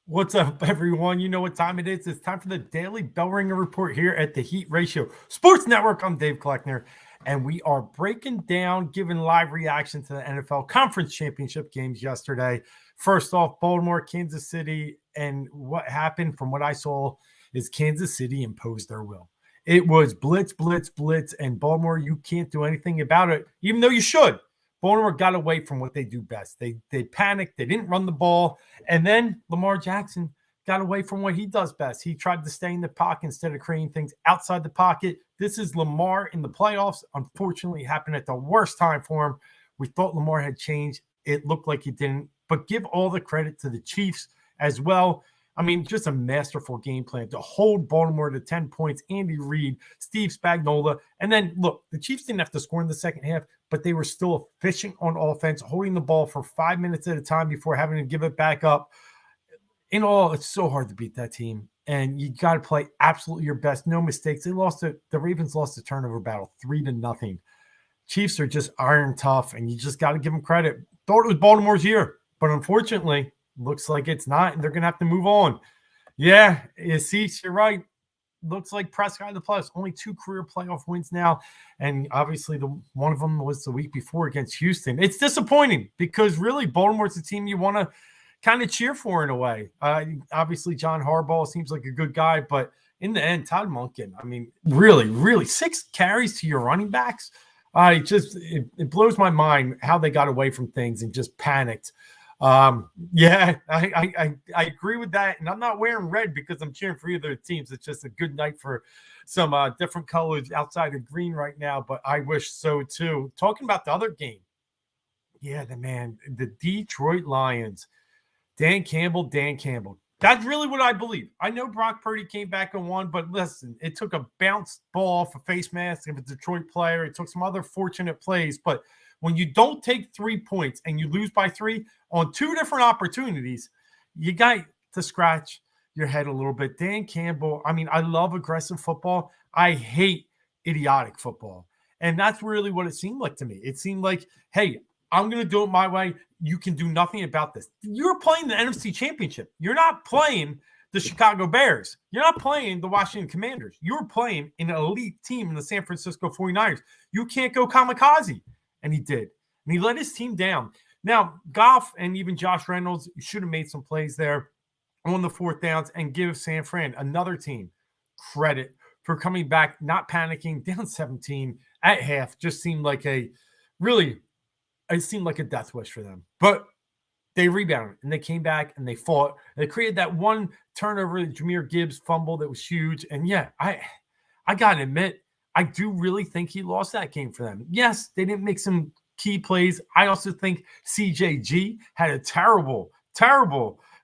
What's up, everyone? You know what time it is. It's time for the Daily Bell Ringer Report here at the Heat Ratio Sports Network. I'm Dave Gloeckner, and we are breaking down, giving live reaction to the NFL Conference Championship games yesterday. First off, Baltimore, Kansas City, and what happened from what I saw is Kansas City imposed their will. It was blitz, blitz, blitz, and Baltimore, you can't do anything about it, even though you should. Baltimore got away from what they do best. They panicked. They didn't run the ball. And then Lamar Jackson got away from what he does best. He tried to stay in the pocket instead of creating things outside the pocket. This is Lamar in the playoffs. Unfortunately, it happened at the worst time for him. We thought Lamar had changed. It looked like he didn't. But give all the credit to the Chiefs as well. I mean, just a masterful game plan to hold Baltimore to 10 points. Andy Reid, Steve Spagnuolo. And then, look, the Chiefs didn't have to score in the second half, but they were still efficient on offense, holding the ball for 5 minutes at a time before having to give it back up. In all, it's so hard to beat that team, and you got to play absolutely your best. No mistakes. The Ravens lost the turnover battle 3-0. Chiefs are just iron tough, and you just got to give them credit. Thought it was Baltimore's year, but unfortunately, looks like it's not, and they're going to have to move on. Yeah, you're right. Looks like Prescott in the playoffs. Only 2 career playoff wins now, and obviously one of them was the week before against Houston. It's disappointing because really Baltimore's a team you want to kind of cheer for in a way. Obviously, John Harbaugh seems like a good guy, but in the end, Todd Monken, I mean, really 6 carries to your running backs. It blows my mind how they got away from things and just panicked. I agree with that. And I'm not wearing red because I'm cheering for either teams. It's just a good night for some different colors outside of green right now, but I wish so too. Talking about the other game. Yeah, the Detroit Lions, Dan Campbell. That's really what I believe. I know Brock Purdy came back and won, but listen, it took a bounce ball off a face mask of a Detroit player. It took some other fortunate plays, but when you don't take 3 points and you lose by 3 on 2 different opportunities, you got to scratch your head a little bit. Dan Campbell, I mean, I love aggressive football. I hate idiotic football. And that's really what it seemed like to me. It seemed like, hey, I'm going to do it my way. You can do nothing about this. You're playing the NFC Championship. You're not playing the Chicago Bears. You're not playing the Washington Commanders. You're playing an elite team in the San Francisco 49ers. You can't go kamikaze. And he did. And he let his team down. Now, Goff and even Josh Reynolds should have made some plays there on the 4th downs and give San Fran, another team, credit for coming back, not panicking, down 17 at half. Just seemed like it seemed like a death wish for them. But they rebounded, and they came back, and they fought. They created that one turnover, the Jahmyr Gibbs fumble that was huge. And, yeah, I got to admit, I do really think he lost that game for them. Yes, they didn't make some key plays. I also think CJG had a terrible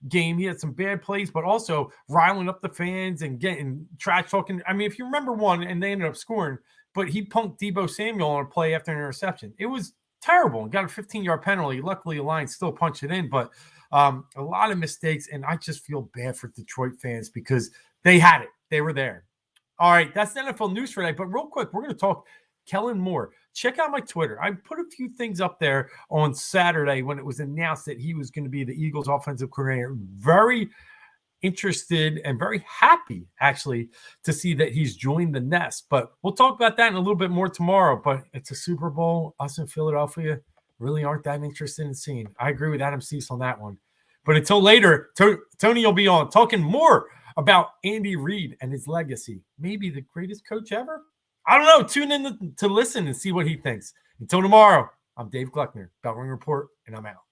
game. He had some bad plays, but also riling up the fans and getting trash talking. I mean, if you remember one, and they ended up scoring, but he punked Deebo Samuel on a play after an interception. It was terrible and got a 15-yard penalty. Luckily, the Lions still punched it in, but a lot of mistakes, and I just feel bad for Detroit fans because they had it. They were there. All right, that's the NFL news for today. But real quick, we're going to talk Kellen Moore. Check out my Twitter. I put a few things up there on Saturday when it was announced that he was going to be the Eagles offensive coordinator. Very interested and very happy, actually, to see that he's joined the nest. But we'll talk about that in a little bit more tomorrow. But it's a Super Bowl. Us in Philadelphia really aren't that interested in seeing. I agree with Adam Cease on that one. But until later, Tony will be on talking more about Andy Reid and his legacy. Maybe the greatest coach ever? I don't know. Tune in to listen and see what he thinks. Until tomorrow, I'm Dave Gloeckner, Bell Ring Report, and I'm out.